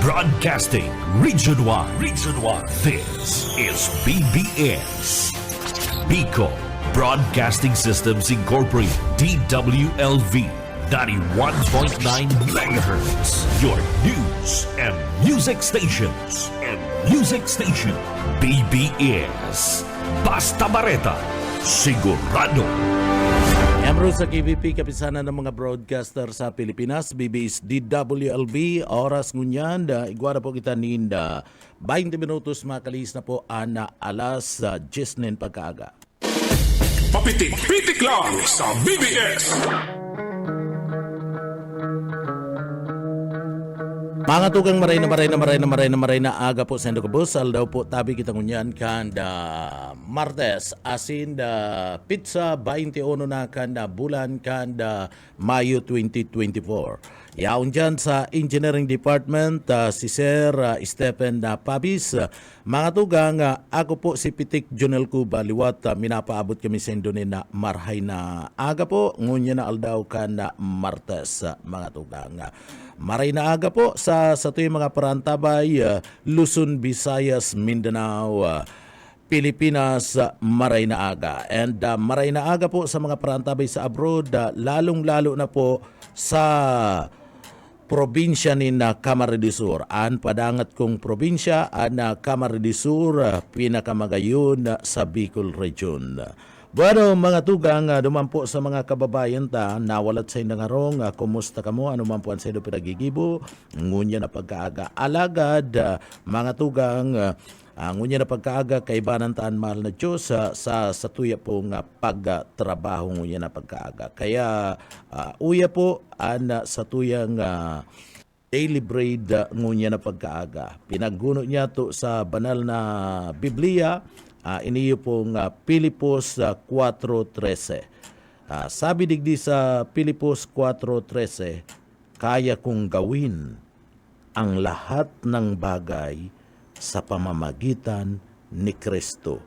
Broadcasting Region 1. Region 1. This is BBS. Bicol Broadcasting Systems Incorporated. DWLV 91.9 MHz. Your news and music stations. BBS. Basta Bareta. Sigurado. Miyembro sa KBP, kapisanan ng mga broadcaster sa Pilipinas, BBS DWLB, oras ngunyan, igwara po kita ninda, 20 minutos makalis na po, ana alas 10 pagkaaga. Papitik-pitik lang sa BBS. Mga tugang maray na aga po sa Indocabus, aldaw po tabi kita ngunyan kanda Martes, asin da pizza 21 na kanda bulan kanda Mayo 2024. Yaon dyan sa Engineering Department, si Sir Stephen Pabis. Mga tugang, ako po si Pitik Jonel Cuba, liwat minapaabot kami sa Indonesia na marhay na aga po, ngunya na aldaw kanda Martes, mga tugang. Maray na aga po sa tuwing mga parantabay, Luzon, Visayas, Mindanao, Pilipinas, maray na aga. And maray na aga po sa mga parantabay sa abroad, lalong-lalo na po sa probinsya ni Camarines Sur. Ang padangat kong probinsya, Camarines Sur, pinakamagayon sa Bicol Region. Bueno, mga tugang, dumampo sa mga kababayan ta, nawalat sa indangarong, kumusta ka mo, ano man po ang sa ito pinagigibo, ngunya na pagkaaga. Alagad, mga tugang, ngunya na pagkaaga, kaibanan taan mahal na Diyos sa tuya pong pagtrabaho ngunya na pagkaaga. Kaya, uya po, sa tuyang daily bread ngunya na pagkaaga. Pinagguno niya to sa banal na Biblia, iniyo pong Pilipos 4.13. Sabi digdi sa Pilipos 4.13, kaya kong gawin ang lahat ng bagay sa pamamagitan ni Kristo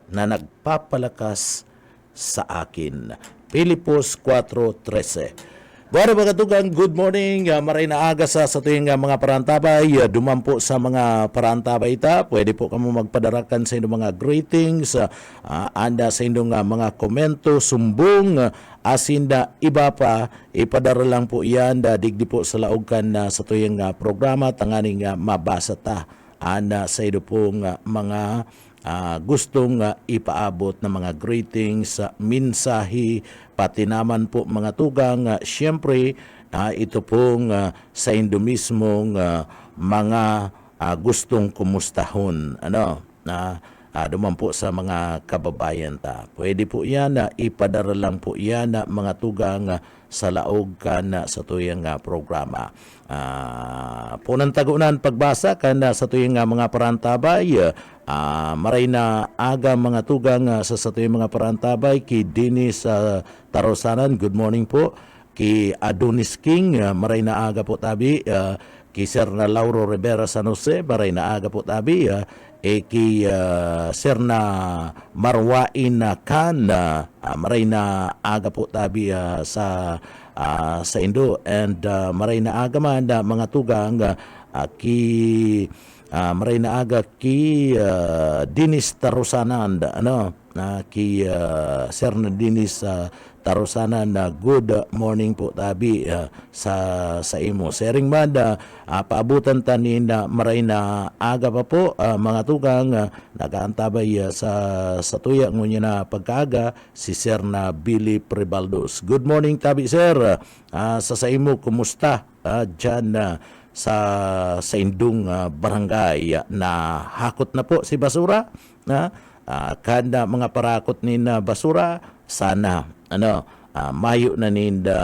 na nagpapalakas sa akin. Pilipos 4.13. Bueno mga tugang, good morning. Maray na aga sa tuwing mga parantabay. Dumampo sa mga parantabay ita. Pwede po kamo magpadarakan sa inyong mga greetings. Anda sa inyong mga komento, sumbong, asinda, iba pa. Ipadara lang po yan. Digdi po sa laogan sa tuwing programa. Tanganing mabasa ta. Anda sa inyong pong mga gustong ipaabot na mga greetings, mensahe, pati naman po mga tugang, siyempre ito pong sa indo mismong mga gustong kumustahon. Duman po sa mga kababayan ta. Pwede po yan, ipadara lang po yan mga tugang sa laog kan sa tuyang programa. Punang tagunan pagbasa kan sa tuyang mga parantabay, maray na aga mga tugang sa tuyang mga parantabay, ki Dennis Tarosanan, good morning po. Ki Adonis King, maray na aga po tabi. Ki Sir na Lauro Rivera San Jose, maray na aga po tabi. Ki Sir na Marwain Khan, maray na aga po tabi sa Indo, and maray na aga man mga tugang ki maray na aga ki Dennis Tarosanan, ki Sir na Dennis Tarosanan, good morning po tabi sa imo. Sering man paabutan tanin maray na aga pa po mga tugang nagaantabay sa tuya ngunya na pagkaaga si Sir na Billy Prebaldos. Good morning tabi Sir. Sa imo kumusta dyan sa indung barangay na hakot na po si basura kanda mga parakot ni na basura sana mayo na ninda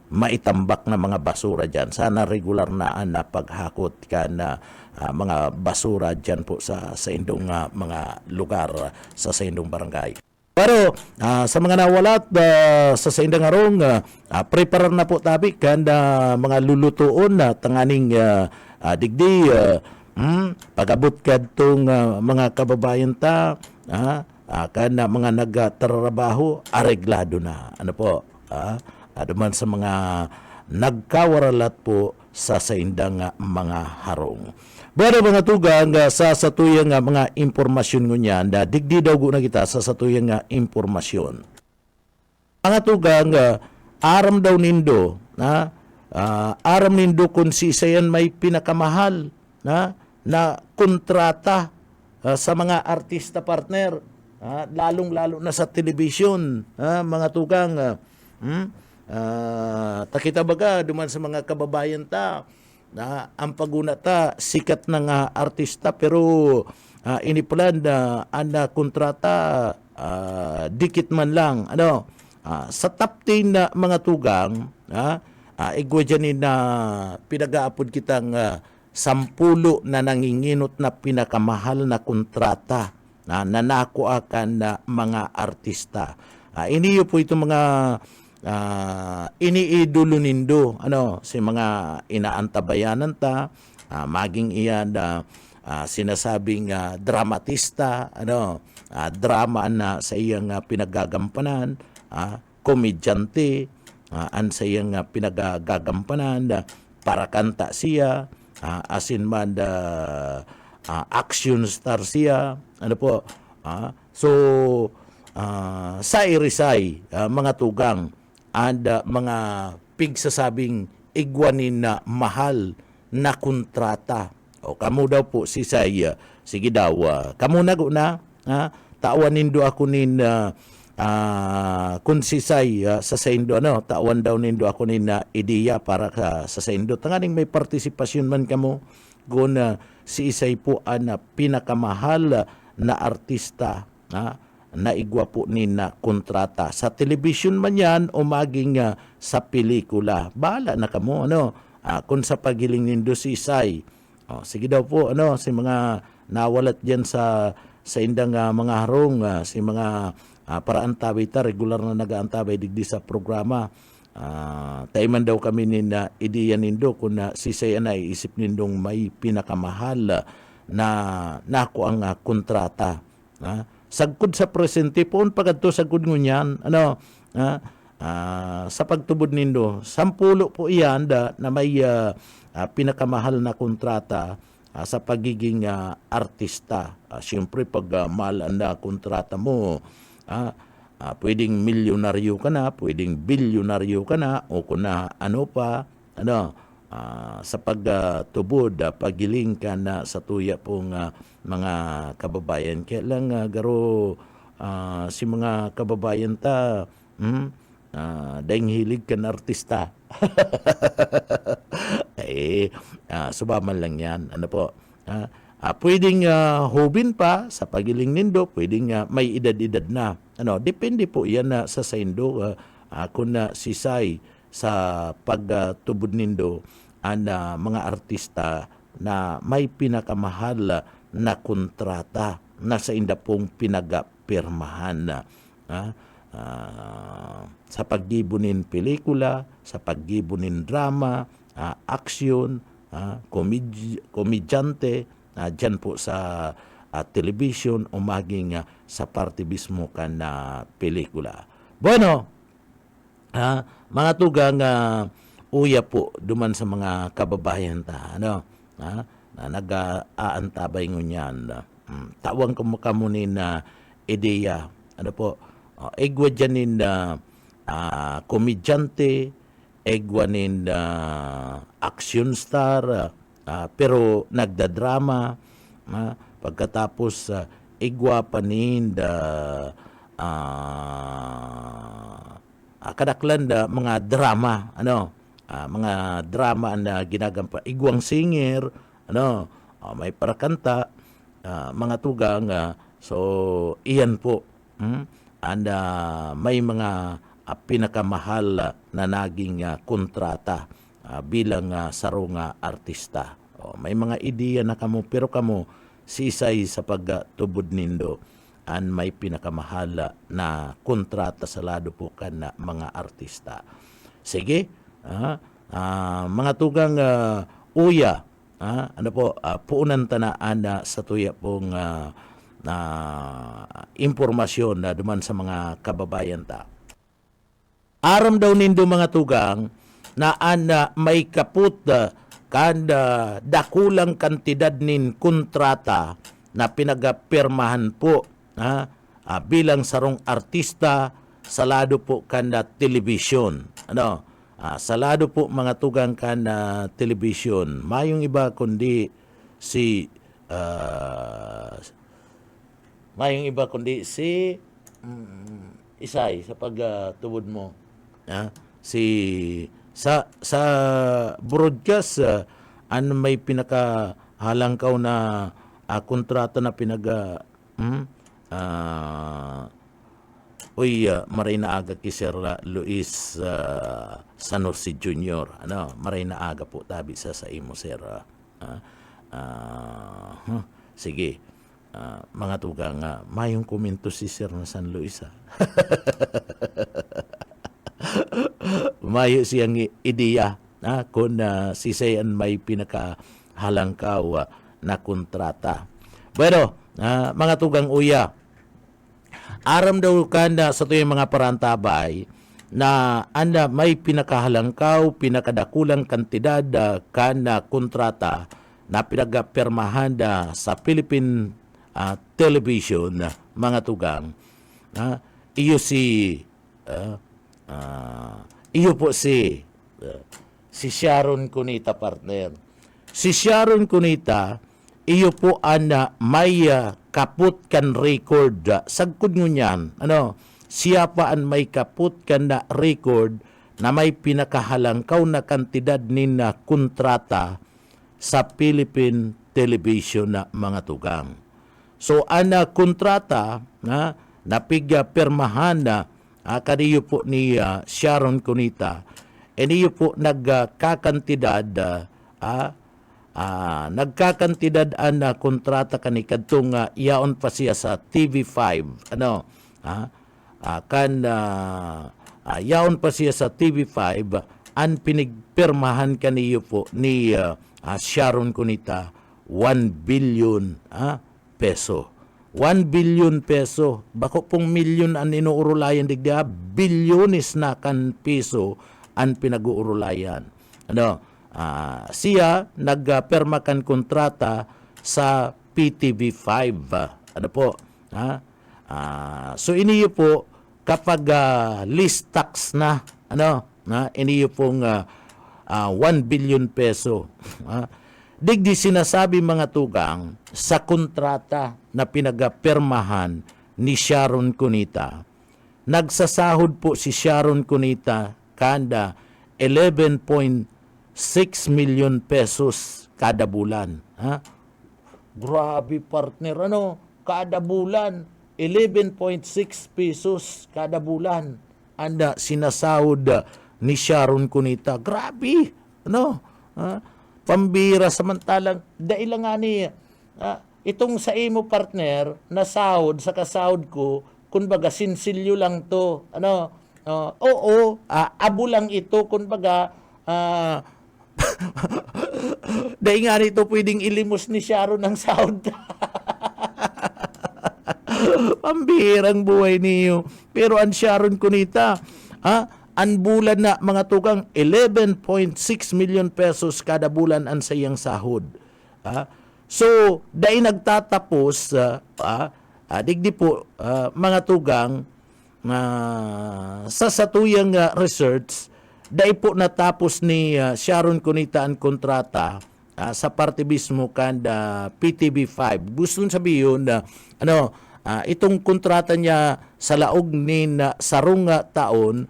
maitambak na mga basura dyan. Sana regular na paghakot ka na mga basura dyan po sa indong mga lugar sa indong barangay. Pero sa mga nawalat sa indang arong, prepare na po tabi kanda mga lulutuon na tanganing digdi pagabot kadtong mga kababayan ta kana mga nagtrabaho areglado na. Ano po? Duman sa mga nagkawaralat po sa saindang mga harong. Bada mga tugang sa satuyang mga impormasyon ngunyan, digdi daw na kita sa satuyang impormasyon. Mga tugang, aram daw nindo, aram nindo kung si isayan may pinakamahal na kontrata sa mga artista partner, lalong-lalo na sa television, mga tugang. Takita baga duman sa mga kababayan ta na ang paguna ta sikat ng artista pero inipulan na ang kontrata dikit man lang sa top 10 na mga tugang igwa dyan na pinag-aapod kitang 10 na nanginginot na pinakamahal na kontrata na nanako akan na mga artista. Iniyo po itong mga iniidolo nindo si mga inaantabayanan ta maging iyan sinasabing dramatista drama na sa iyang pinagagampanan komedyante an sa iyang pinagagampanan para kanta siya asin man action star siya so sa irisay mga tugang and mga pigsasabing igwanin na mahal na kontrata. O kamo daw po si Say, sige daw, kamo na tawan nindo ako nin kung si Say sa saindo tawan daw nindo ako nin ideya para sa saindo. Tanganing may partisipasyon man kamo kung si Isay po ang pinakamahal na artista na igwa po ni na kontrata sa television man yan o maging sa pelikula. Bahala na kamo kung sa pagiling nindo si Isay. Sige daw po si mga nawalat diyan sa indang mga harong si mga paraantabay ta regular na nagaantabay digdi sa programa. Taiman daw kami ni na ideya nindo kung si Isay na isip nindong may pinakamahal na nako ang kontrata. Sagkod sa presente poon pagadto sagkod ngunyan sa pagtubod nindo 10 po iyan na may pinakamahal na kontrata sa pagiging artista. Siyempre pag mahal na kontrata mo pwedeng milyonaryo ka na, pwedeng bilyonaryo ka na o kung sa pagtubod, pagiling ka na sa tuya pong mga kababayan. Kaya lang garo si mga kababayan ta dahil hilig ka na artista. Subaman lang yan. Pwedeng hubin pa sa pagiling nindo, pwedeng may edad-edad na. Depende po yan sa saindo kung si Say sa pagtubod nindo ang mga artista na may pinakamahal na kontrata na sa inda pong pinagapirmahan sa paggibunin pelikula, sa paggibunin drama, aksyon, komedyante, dyan po sa television o maging sa parte mismo ka na pelikula. Bueno, mga tugang uya po duman sa mga kababayan ta na nag-aantabay ngunyan tawang kumukamunin na ideya egwa dyanin komedyante egwanin action star pero nagdadrama pagkatapos igwa panin kadaklan mga drama mga drama na ginagampa igwang singer may parakanta mga tugang so iyan po may mga pinakamahal na naging kontrata bilang sarong artista may mga ideya na kamo pero kamo si Isay sa pagtubod nindo may pinakamahal na kontrata sa lado po kan na mga artista. Sige, mga tugang uya, puunan tanaan sa tuya pong impormasyon na duman sa mga kababayan ta. Aram daw nindo mga tugang na may kaput dakulang kantidad nin kontrata na pinagapirmahan po bilang sarong artista salado po kanda telebisyon. Salado po mga tugang kanda telebisyon. Mayong iba kundi si Isay sa pagtubod mo. Sa broadcast may pinakahalangkaw na kontrata na maray na aga ki Sir Luis Sanorsi Jr. Maray na aga po tabi sa imo Sir. Sige. Mga tugang mayong komento si Sir na San Luis. Mayo siyang ideya kung si Sayan may pinakahalangkaw na kontrata. Bueno, mga tugang uya, aram daw kanda sa tuyong mga parantabay na may pinakahalangkaw, pinakadakulang kantidad kana kontrata na pinagapirmahan sa Philippine television, mga tugang. Iyo po si Sharon Cunita, partner. Si Sharon Cunita, iyo po may kaput kan record. Sagkod nyo niyan, siya pa may kaput kan na record na may pinakahalangkaw na kantidad nin kontrata sa Philippine television na mga tugang. So, kontrata napigya permahan kaniyo po ni Sharon Cunita, niyo po nagkakantidad kontrata kanikadtong yaon pa siya sa TV5 yaon pa siya sa TV5 pinigpirmahan kaniyo po ni Sharon Cunita 1 billion peso. 1 billion peso. Bako pong milyon ang inuurulayan digda, bilyones na kan piso ang pinag-uurulayan. Siya nagperma kan kontrata sa PTV5. So iniyo po kapag list tax na iniyo pong 1 billion peso. Digdi sinasabi mga tugang sa kontrata na pinagapirmahan ni Sharon Cunita. Nagsasahod po si Sharon Cunita kanda 11.6 million pesos kada bulan. Grabe partner, kada bulan 11.6 pesos kada bulan sinasahod ni Sharon Cunita. Grabe, pambira, samantalang dailang nga ni itong sa imo partner na sahod sa kasahod ko, kumbaga sinsilyo lang to. Abo lang ito, kumbaga dahil nga nito pwedeng ilimos ni Sharon ng sahod. Pambirang buhay niyo. Pero ang Sharon Cunita, ang bulan na mga tugang 11.6 million pesos kada bulan ang sayang sahod. So, dahil nagtatapos, digdi po, mga tugang, sa satuyang research, dahil po natapos ni Sharon Cunita ang kontrata sa parte mismo kanda PTV5. Gusto sabihin na itong kontrata niya sa laog ni sarong taon,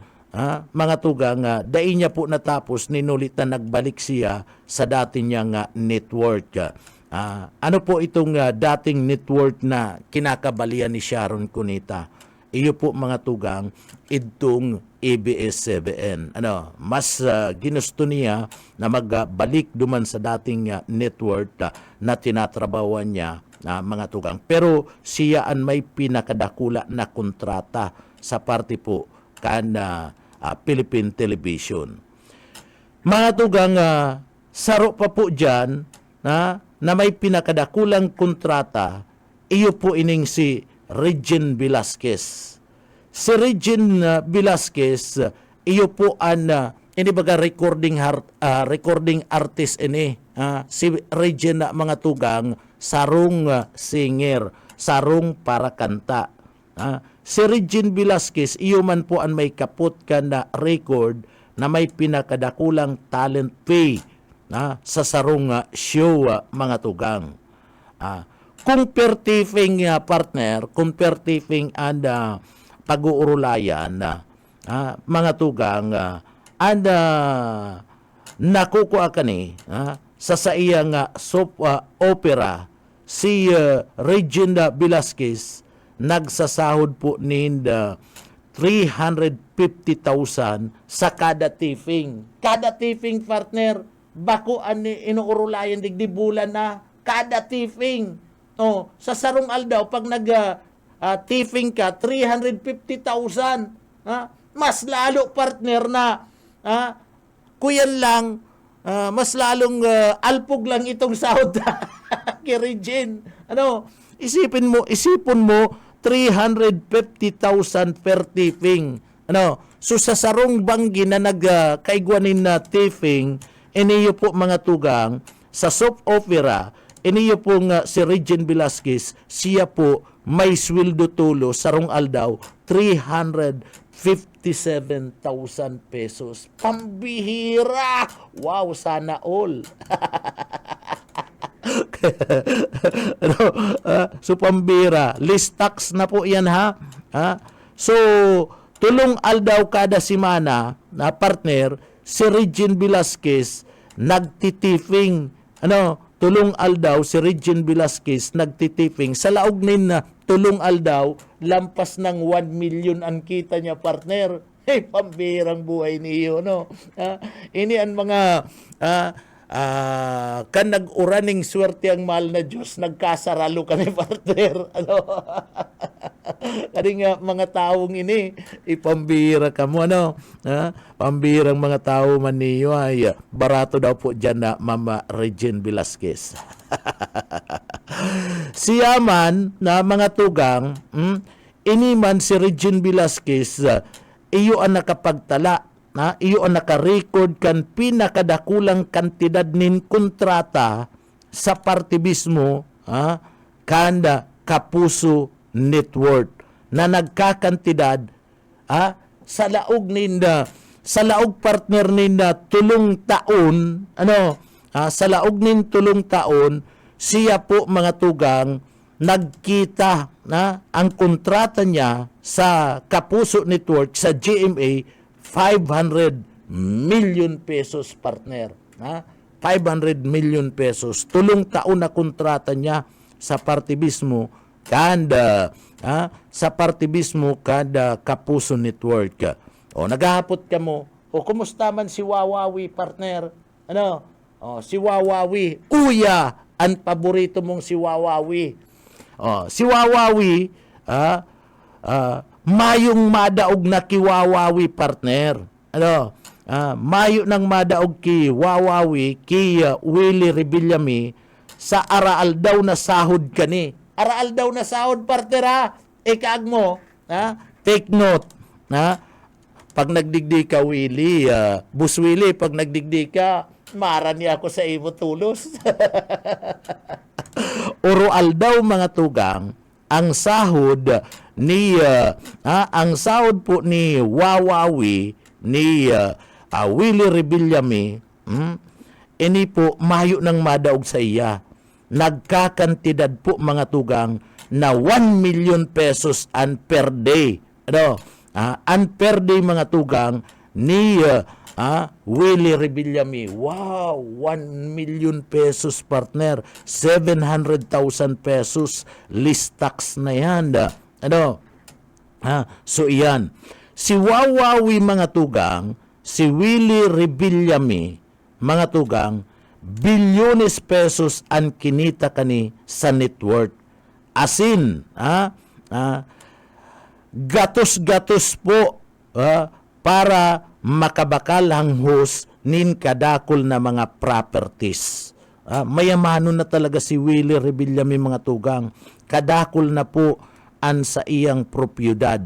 mga tugang, dahil niya po natapos, ninulit na nagbalik siya sa dati niyang network. Ano po itong dating network na kinakabalian ni Sharon Cunita? Iyo po mga tugang, itong ABS-CBN. Mas ginusto niya na magbalik duman sa dating network na tinatrabawan niya, mga tugang. Pero siya ang may pinakadakula na kontrata sa parte po Philippine Television. Mga tugang, saro pa po dyan na may pinakadakulang kontrata, iyo po ining si Regine Velasquez. Si Regine Velasquez, iyo po ang ini baga recording artist ini. Si Regine mga tugang, sarong singer, sarong para kanta. Si Regine Velasquez, iyo man po ang may kaput ka na record na may pinakadakulang talent fee sa sarong show mga tugang. Comparativing partner, comparativing and pag-uurulayan mga tugang nakukuha ka ni sa iyang soap opera si Regine Velasquez nagsasahod po ninda 350,000 sa kada taping. Kada taping partner, bako ani inuurulayan digdi bulan na kada taping. Sa sarong aldaw pag taping ka 350,000. Mas lalo partner na kuyan lang mas lalong alpog lang itong sahod kay Regine. Isipin mo 350,000 per taping. So sa sarong banggi na nagkaigwanin na taping, iniyo po mga tugang sa soap opera, iniyo po si Regine Velasquez, siya po may sweldo tulo sarong aldaw 357,000 pesos. Pambihira! Wow, sana all. So pambira, list tax na po yan So tulong aldaw kada simana na partner si Regine Velasquez nagtitifing tulong aldaw si Regine Velasquez nagtitifing sa laog nin na tulong aldaw lampas ng 1 million ang kita niya partner. Pambirang buhay niyo ini ang mga kan nag-uraning swerte ang mahal na Diyos, nagkasaralo kami partner. Kani nga mga taong ini, ipambira ka mo, pambirang mga tao man niyo ay barato daw po dyan na Mama Regine Velasquez. Siya man na mga tugang, ini man si Regine Velasquez, iyo ang nakapagtala, iyo ang naka-record kan pinakadakulang kantidad nin kontrata sa partibismo kanda Kapuso Network na nagkakantidad sa laog ninda sa laog partner ninda tulong taon sa laog nin tulong taon siya po mga tugang nagkita ang kontrata niya sa Kapuso Network sa GMA 500 million pesos partner. 500 million pesos. Tulong taon na kontrata niya sa partibismo kanda sa partibismo kanda Kapuso Network. Naghahapot ka mo. Kumusta man si Wawawi partner? Si Wawawi. Uya, ang paborito mong si Wawawi. Si Wawawi mayong madaog na kiwawawi partner. Mayo nang madaog ki Wawawi ki Willie Rebillame sa araal daw na sahod kani. Araal daw na sahod partner ikaag mo, take note, pag nagdigdi ka Willie, Bus Willie, pag nagdigdi ka, marani ako sa imo tulos. Oroal daw mga tugang, ang sahod ni ang sahod po ni Wawawi ni Willie Rebillame ini po mayo nang madaog sa iya. Nagkakantidad po mga tugang na 1 million pesos and per day. And per day mga tugang ni Willie Rebillame. Wow, 1 million pesos partner. 700,000 pesos list tax na yan. So iyan. Si Wawawi mga tugang, si Willie Rebillame mga tugang, bilyones pesos ang kinita kani sa network. Asin, gatos-gatos po para makabakal ang host nin kadakol na mga properties. Mayamano na talaga si Willie Rebillame mga tugang. Kadakol na po an sa iyang propiedad.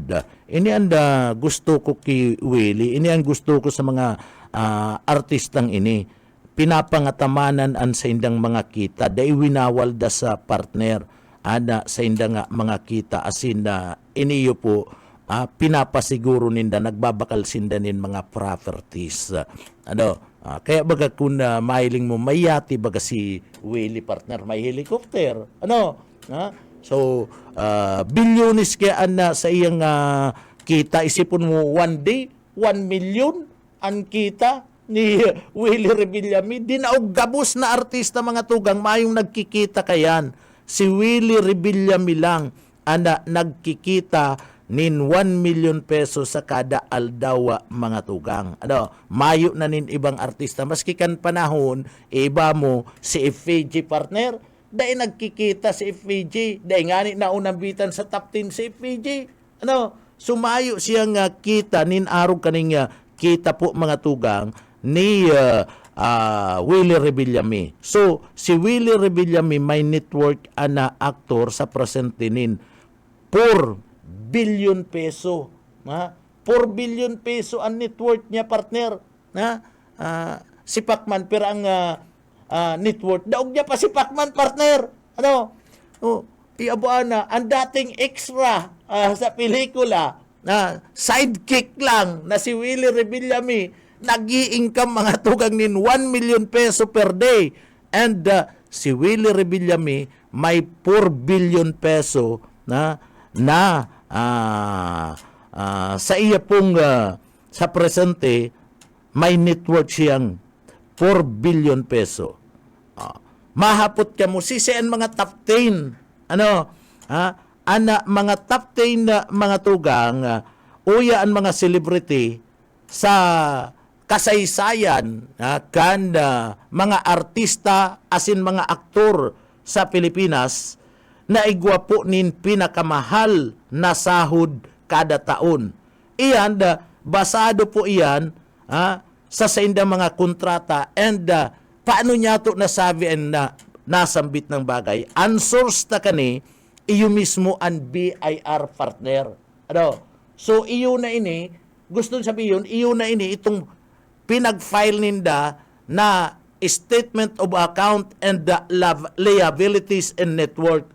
Ini ang gusto ko kay Willie. Ini ang gusto ko sa mga artistang ini pinapangatamanan an sa indang mga kita day winawal da sa partner ana sa indang mga kita asin na iniyo po pinapasiguro ninda nagbabakal sinda nin mga properties kaya baga kung mahiling mo mayati baga si Willie partner may helicopter so bilyonis kaya ana sa iyang kita isipon mo one day 1 million ang kita ni Willie Rebillami. Dinaog gabos na artista mga tugang, mayong nagkikita kayan. Si Willie Rebillami lang ana nagkikita nin 1 million pesos sa kada aldawa mga tugang. Mayo na nin ibang artista. Maski kan panahon, iba mo si FVG partner, dahil nagkikita si FVG. Dahil nga na unambitan sa top 10 si FVG. Sumayo siyang kita nin arog kaning kita po mga tugang ni Willie Rebillami. So, si Willie Rebillami may network ana aktor sa presente nin 4 billion peso. 4 billion peso ang network niya partner. Si Pacman pero ang network daog niya pa si Pacman partner. Iabuana ang dating extra sa pelikula sidekick lang na si Willie Rebillami nag-i-income mga tugang nin 1 million peso per day and si Willie Rebillami may 4 billion peso sa iya pong sa presente may network siyang 4 billion peso. Mahapot ka mo sisian mga top 10 mga top 10 na mga tugang uya ang mga celebrity sa kasaysayan mga artista asin mga aktor sa Pilipinas na igwapo nin pinakamahal na sahod kada taon. Iyan basado po iyan sa indang mga kontrata and paano niya to nasabi na nasambit ng bagay. Unsourced na kani iyo mismo ang BIR partner. So iyo na ini gusto sabihin iyo na ini itong pinag-file ninda na statement of account and the liabilities and network.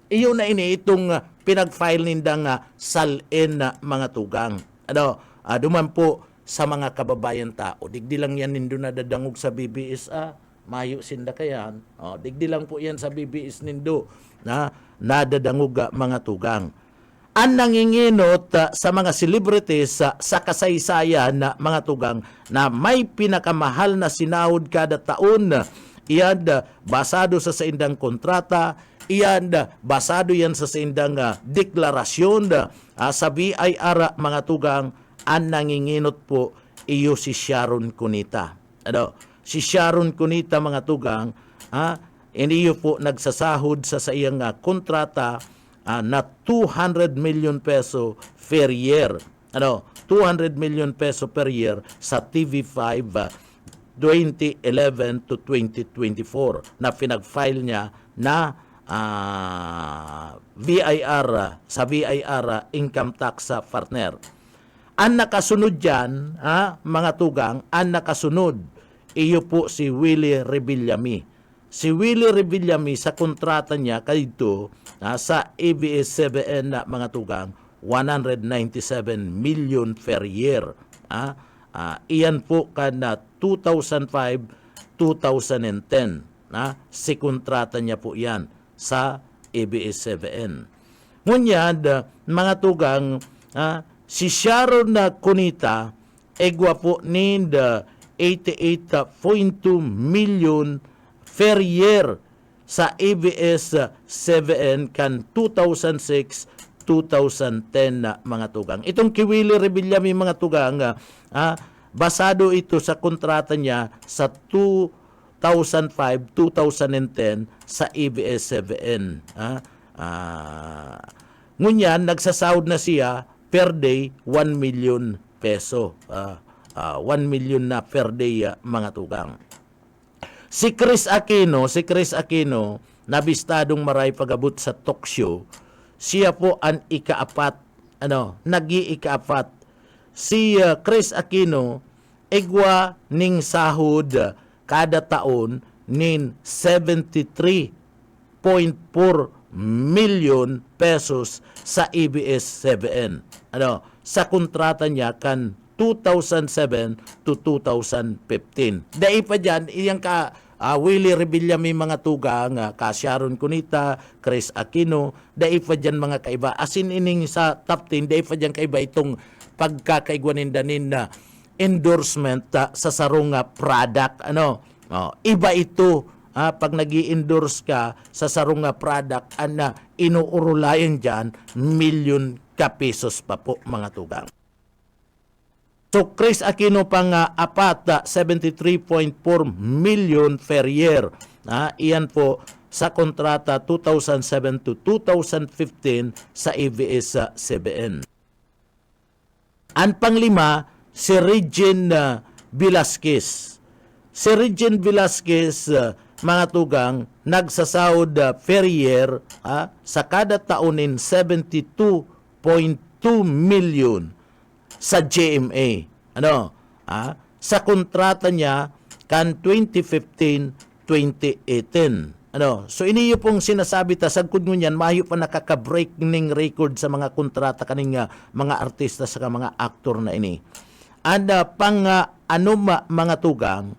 Iyo na ini itong pinag-file ninda nga salin na mga tugang. Duman po sa mga kababayan tao. Digdi lang yan nindo nadadangog sa BBS. Mayo sinda kayan. Digdi lang po yan sa BBS nindo na nadadangog mga tugang. Ang nanginginot sa mga celebrities sa kasaysayan na mga tugang na may pinakamahal na sinahod kada taon. Iyan basado sa indang kontrata, iyan basado yan sa indang deklarasyon sa BIR mga tugang. Ang nanginginot po iyo si Sharon Cunita. Si Sharon Cunita mga tugang, hindi po nagsasahod sa iyang kontrata na 200 million peso per year. 200 million peso per year sa TV5 2011 to 2024 na pinag-file niya na BIR sa BIR income tax sa partner. Ang nakasunod dyan, mga tugang, ang nakasunod, iyo po si Willie Rebillami. Si Willie Rebillami sa kontrata niya kayto sa ABS-CBN na mga tugang 197 million per year. Iyan po kana 2005-2010. Si kontrata niya po yan sa ABS-CBN. Ngunyan, mga tugang, si Sharon Cunita egwa po ni 88.2 million per year sa ABS-CBN kan 2006-2010 na mga tugang. Itong Willie Rebillami mga tugang, basado ito sa kontrata niya sa 2005-2010 sa ABS-CBN. Ngunyan, nagsasahod na siya per day 1 million peso. 1 million na per day mga tugang. Si Chris Aquino, nabistadong maray pagabot sa talk show, siya po ang ikaapat, nag-iikaapat. Si Chris Aquino, igwa ning sahod kada taon nin 73.4 million pesos sa ABS-CBN. Sa kontrata niya kan 2007 to 2015. Dahil pa dyan, iyang Willie Revilla may mga tugang, ka Sharon Cunita, Chris Aquino, dahil pa dyan mga kaiba. Asin ining sa top 10, dahil pa dyan kaiba itong pagkakaigwanindanin na endorsement sa sarong product. Iba ito. Pag nag-i-endorse ka sa sarong product, inuurulayan dyan, milyon ka pesos pa po mga tugang. So Chris Aquino pang apat, 73.4 million per year. Iyan po sa kontrata 2007 to 2015 sa ABS-CBN. Ang panglima, si Regine Velasquez. Si Regine Velasquez, mga tugang, nagsasahod per year sa kada taonin 72.2 million sa GMA. Sa kontrata niya kan 2015-2018. So iniyo pong sinasabi ta sagkod ngunyan mayo pa nakaka-break ning record sa mga kontrata kaning mga artista sa mga aktor na ini. And pang mga tugang,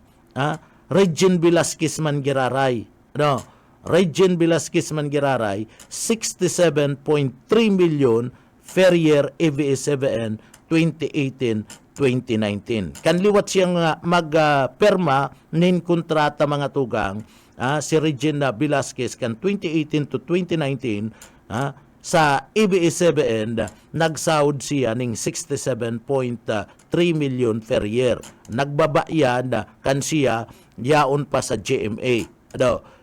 Regine Velasquez man giraray. Regine Velasquez man giraray 67.3 million per year ABS-CBN 2018-2019. Kanliwat siyang magperma nin kontrata mga tugang si Regina Velasquez kan 2018 to 2019 sa ABS-CBN nagsahod siya ning 67.3 million per year. Nagbaba yan kan siya yaon pa sa GMA.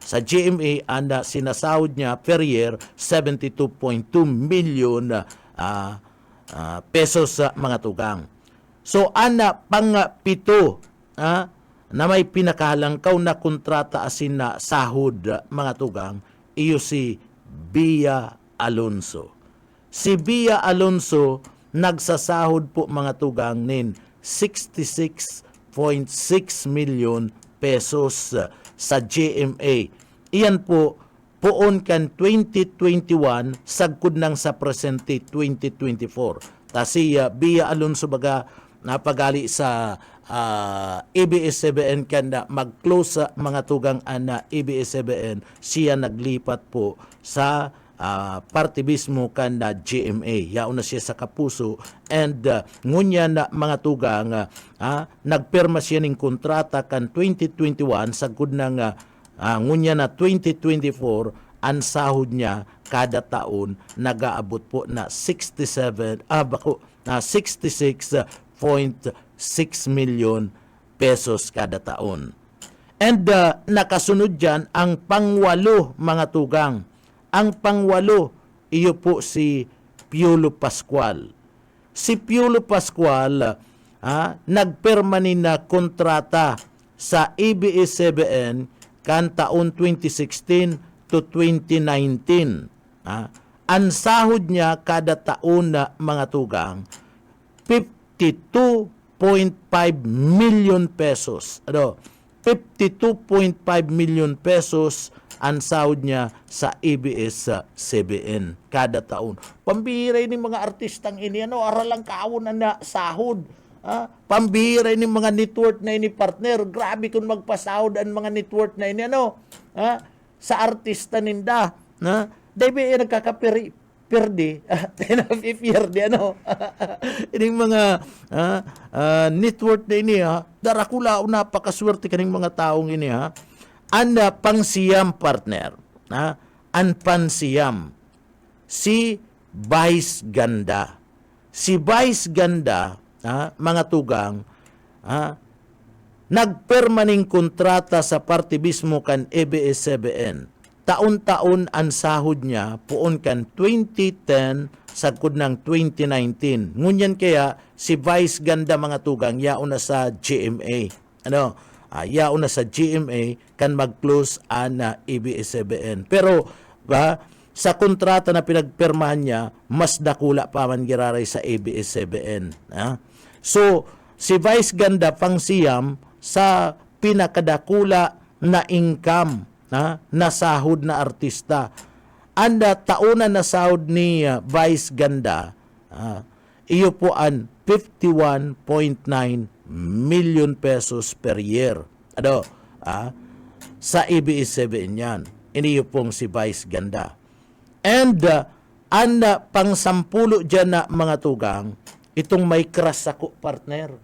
Sa GMA sinasahod niya per year 72.2 million pesos sa mga tugang. So pang pito na may pinakalangkaw na kontrata asin na sahod mga tugang, iyo si Bia Alonso. Si Bia Alonso nagsasahod po mga tugang nin 66.6 million pesos sa GMA. Iyan po poon kan 2021 sagkod nang sa presente 2024. Ta si Bia Alonso baga napagali sa ABS-CBN kan mag-close sa mga tugang ABS-CBN, siya naglipat po sa partibismo kan GMA. Yaon na siya sa Kapuso and ngunya na mga tugang nagpirma siya ning kontrata kan 2021 sagkod nang ngunya na 2024 ang sahod niya kada taon nagaabot po na 66.6 million pesos kada taon. And nakasunod dyan ang pangwalo mga tugang. Ang pangwalo, iyo po si Piolo Pascual. Si Piolo Pascual nagpirma na kontrata sa ABS-CBN kan taon 2016 to 2019. Ang sahod niya kada taon na mga tugang 52.5 million pesos. 52.5 million pesos ang sahod niya sa ABS-CBN kada taon. Pambihiray ni mga artistang ini, aralang kaawon na sahod. Pambihiray ni mga network na ini partner. Grabe kung magpasahod ang mga network na ini, sa artista ninda. Dahil nagkakapirdi, tenafipirdi, ining mga network na ini, darakula o napakaswerte kaning mga taong ini, Anda pangsiyam partner, an pansiyam, si Vice Ganda. Si Vice Ganda, mga tugang, nagpermaning kontrata sa partibismo kan ABS-CBN. Taon-taon ang sahod niya poon kan 2010 sagkod ng 2019. Ngunyan kaya si Vice Ganda mga tugang yaon na sa GMA. Yaon na sa GMA kan mag-close na ABS-CBN. Pero sa kontrata na pinagpirmahan niya, mas dakula pa man giraray sa ABS-CBN. So, si Vice Ganda pangsiyam sa pinakadakula na income na sahod na artista. Anda tauna na sahod ni Vice Ganda, iyo po ang 51.9 million pesos per year. Sa ABS-CBN yan. Iniyo pong si Vice Ganda. And anda pang 10 dyan na mga tugang, itong may crush ako partner.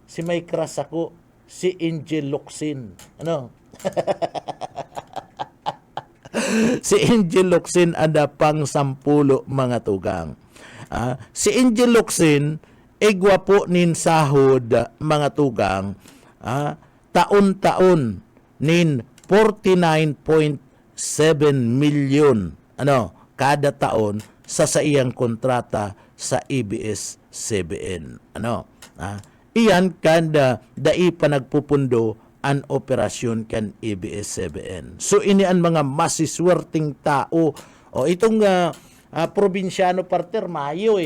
Si may crush ako, si Angel Locsin. Si Angel Locsin anda pang 10 mga tugang. Si Angel Locsin, gwapo nin sahod mga tugang, taon-taon nin 49.7 million kada taon sa iyang kontrata sa ABS-CBN. Iyan kada dai pa nagpupundo an operasyon kan ABS-CBN. So ini ang mga masiswerting tao. Itong probinsyano partner mayo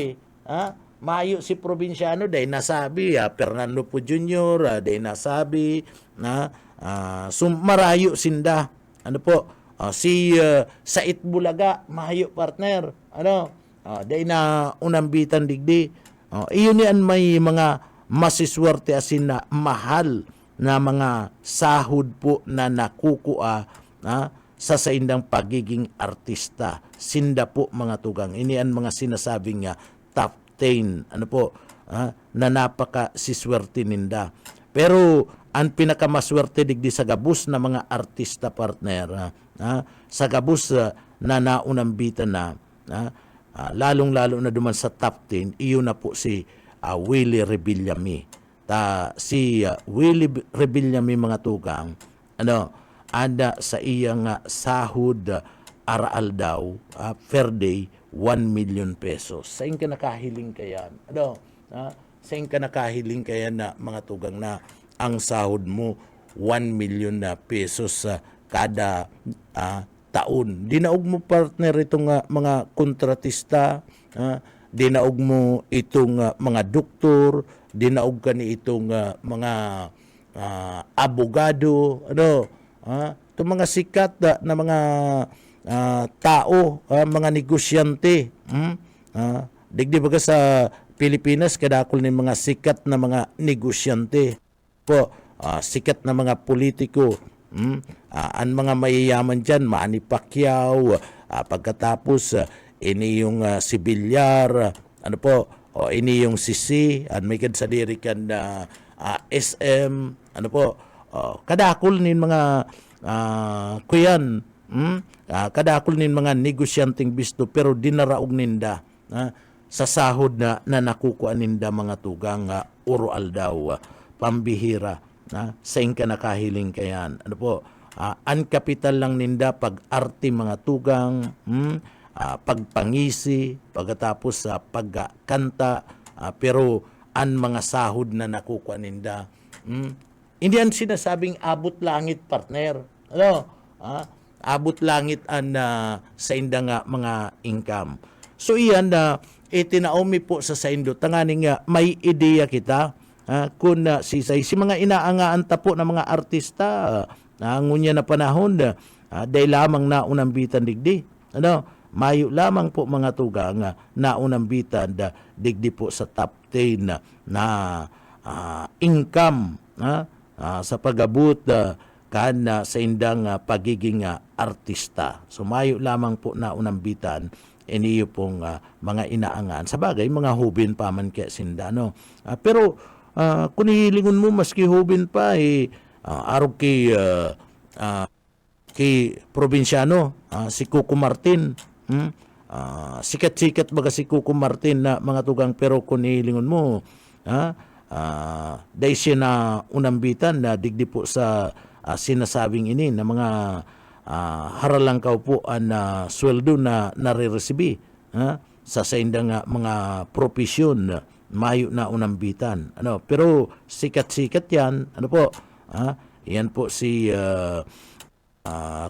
mayo si probinsyano dahil nasabi Fernando Po Jr. Dahil nasabi marayo sinda si Sait Bulaga mayo partner dahil na unambitan digdi iyon yan may mga masiswerte asin na mahal na mga sahod po na nakukuha sa saindang pagiging artista. Sinda po mga tugang. Ini ang mga sinasabing top 10 na napaka siswerte ninda. Pero ang pinakamaswerte digdi sa gabus na mga artista partner, sa gabus na naunambitan na, lalong-lalo na duman sa top 10, iyon na po si Willie Rebillami. Si Willie Rebillami mga tugang, anda sa iyang sahod araal daw per day 1 million pesos. Saan ka nakahiling kayan? Saan ka nakahiling kayan na mga tugang na ang sahod mo 1 million na pesos kada taon? Dinaog mo partner itong mga kontratista, dinaog mo itong mga doktor, dinaog ka ni itong mga abogado, itong mga sikat na mga tao, mga negosyante. Digdi baga sa Pilipinas, kadakol ni mga sikat na mga negosyante. Sikat na mga politiko. Ang mga mayayaman dyan, Manny Pacquiao, pagkatapos, ini yung si Villar, ini yung si C, may kadsadiri kan SM, kadakol nin mga kuyan, kadakol nin mga negosyanteng bisto, pero dinaraog ninda sa sahod na nakukuha ninda mga tugang urual daw, pambihira, sa ka nakahiling kayan. Ang kapital lang ninda pag-arte mga tugang, pagpangisi, pagkatapos sa pagkanta, pero ang mga sahod na nakukuha ninda, hindi yan sinasabing abot langit partner. Abot langit ang sa indang mga income. So iyan itinaomi po sa saindo, tanganing may ideya kita kung si mga inaangaan ta po ng mga artista ngunya na panahon dahil lamang na unambitan digdi. Mayo lamang po mga tugang na unambitan digdi po sa top 10 na income sa pagabot sa indang pagiging artista. So mayo lamang po na unambitan iniyo pong mga inaangaan. Sa bagay, mga hubin pa man kaya sinda. Pero kung hilingon mo, maski hubin pa, araw kay probinsyano, si Coco Martin, sikat-sikat baga si Coco Martin na mga tugang, pero kung hilingon mo, dahil siya na unambitan na digdi po sa sinasabing ini na mga haralang kao po ang sweldo na nare-resibi sa saindang mga profesyon mayo na unambitan. Pero sikat-sikat yan. Yan po si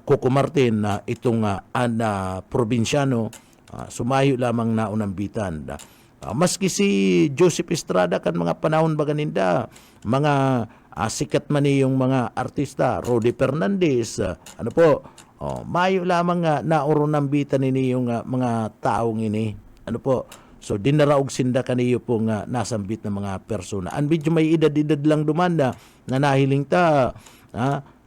Coco Martin na itong probinsyano, sumayo lamang na unambitan. Maski si Joseph Estrada kan mga panahon ba ganinda, mga sikat man yung mga artista, Rodi Fernandez, ano po, mayo lamang nga naurunambitan nini yung mga taong ini. Ano po, so dinaraog sinda kaniyo pong nasambit ng mga persona. Ang medyo may edad-edad lang dumanda na nahiling ta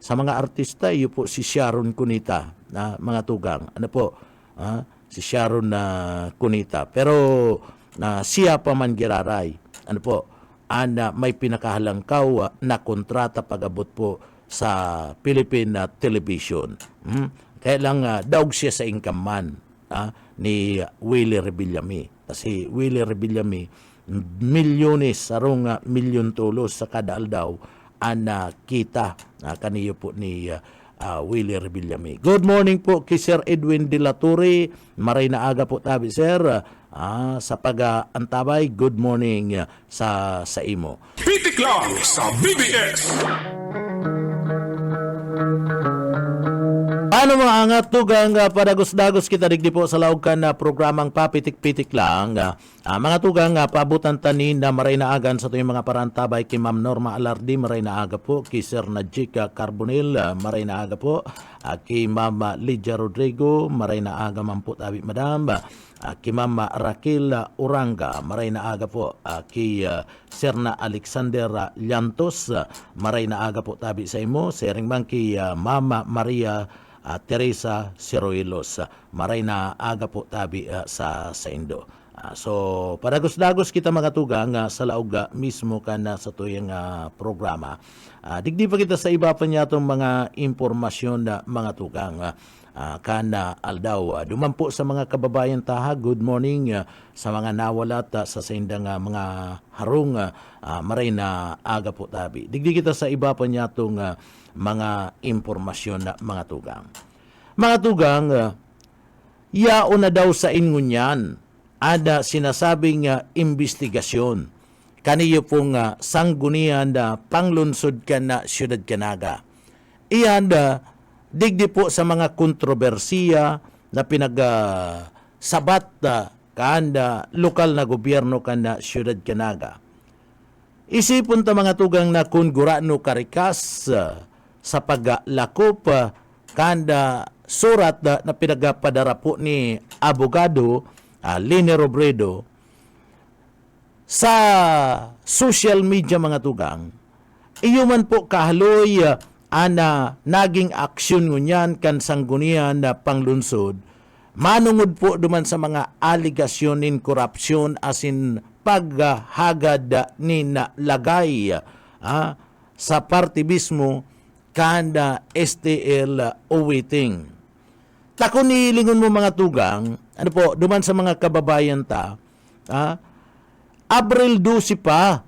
sa mga artista, iyo po si Sharon Cunita, mga tugang. Ano po, si Sharon Cunita. Pero siya pa man giraray. Ano po, may pinakahalangkaw na kontrata pag-abot po sa Philippine Television. Kaya lang daog siya sa income man ni Willie Rebillame. Kasi Willie Rebillame, milyones, sarong milyon tulos sa kada aldaw kita kaniyo po ni Willie Rebillame. Good morning po kay Sir Edwin De La Torre. Maray na aga po tabi, sir. Sa pag-antabay, good morning sa imo. Pitik lang sa BBS. Ano mga angat tugang padagos-dagos kita digdi po sa laog kan na programang papitik-pitik lang. Mga tugang paabutan tanin na maray na agan sa tuyong mga parantabay kay Ma'am Norma Alardi, maray na aga po. Kay Sir Najik Carbonil, maray na aga po. Kay Ma'am Lydia Rodrigo, maray na aga man po tabi madam. Kay Ma'am Raquel Uranga, maray na aga po. Kay Sir na Alexander Llantos, maray na aga po tabi sa imo. Sering man kay Ma'am Maria Teresa Ciruelos, maray na aga po tabi sa Indo. So padagos-dagos kita mga tugang sa laog mismo kana sa tuyang programa. Digdi pa kita sa iba pa niya itong mga impormasyon na mga tugang. Kana aldaw dumampo sa mga kababayan taha, good morning sa mga nawalat sa sindang mga harong, maray na aga po tabi. Digdi kita sa iba pa niya itong mga impormasyon na mga tugang. Mga tugang, yao na daw sa ingunyan ada sinasabing investigasyon kaniyo pong sanggunian na panglunsod ka na Siyudad Canaga. Iyan digdi po sa mga kontrobersiya na pinagsabat kanda lokal na gobyerno kanda Siyudad Canaga. Isipon ta mga tugang na kung gurano karikas sa paglakop kanda surat na pinagapadara po ni abogado Lene Robredo sa social media mga tugang. Iyo man po kahaloy naging aksyon ngunyan kan sanggunian na panglunsod, manungod po duman sa mga aligasyonin korupsyon asin paghagad ni nalagay sa partibismo kanda STL Uwiting. Takon nilingon mo mga tugang, ano po, duman sa mga kababayan ta, Abril 12 pa,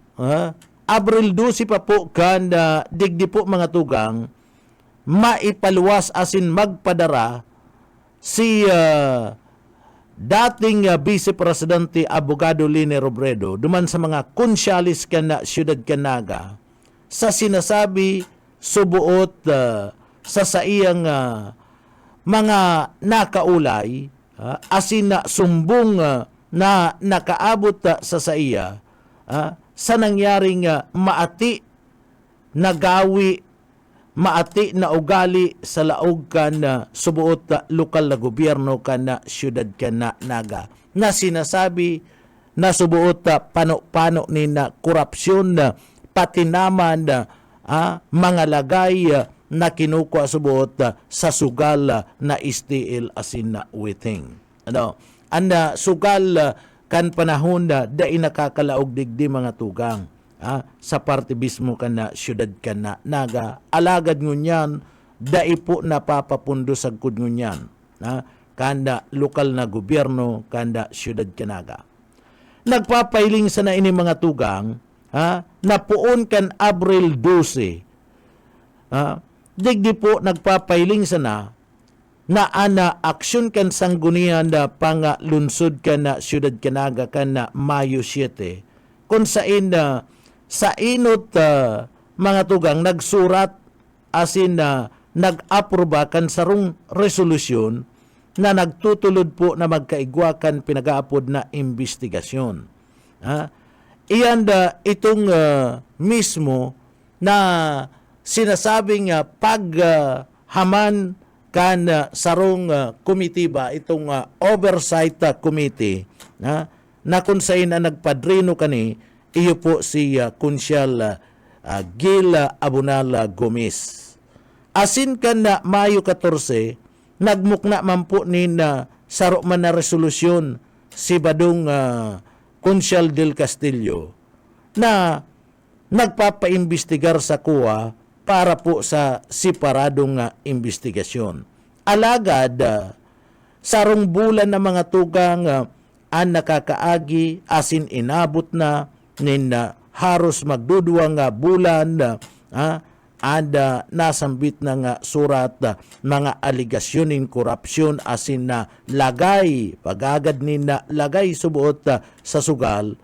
Abril 12 pa po kanda digdi po mga tugang, maipaluwas asin magpadara si dating Vice Presidente Abogado Lene Robredo duman sa mga konsyalis kana Siyudad Canaga sa sinasabi subuot sa saiyang mga nakaulay asin na sumbong na nakaabot sa saiya sa nangyaring maati na gawi, maati na ugali sa laog kan subuot lokal na gobyerno kan Siyudad Canaga na sinasabi na subuot pano-pano ni na korupsyon patinaman mga lagay na kinukuha subuot sa sugal na STL asin na Uwiting. Anda sugal kan panahon da nakakalaog digdi mga tugang sa partibismo kana Siyudad Canaga. Alagad ngunyan daipo napapapundo sa kud ngunyan kanda lokal na gobyerno kanda Siyudad Canaga. Nagpapailing sa na ini mga tugang napuon kan Abril 12 digdi po nagpapailing sana na aksyon kan sanggunian na panglunsod kan na Siyudad Canaga kan na Mayo 7 kung sain sa inot mga tugang nagsurat asin nag-aproba kan sarong resolusyon na nagtutulod po na magkaigwakan pinag-aapod na investigasyon. Iyan itong mismo na sinasabing paghaman kan sarong komitiba, itong oversight committee na kung saan nagpadrino kani, iyo po si Kunsyal Gil Abunal Gomez. Asin kan na Mayo 14, nagmukna man po ni saro man na resolusyon si Badong Kunsyal del Castillo na nagpapaimbestigar sa kuwa para po sa separadong investigasyon. Alagad, sarong bulan na mga tugang ang nakakaagi, asin inabot na nin haros magduduwang bulan nasambit na nga surat mga aligasyon in korupsyon asin na lagay, pagagad nin lagay subuot sa sugal.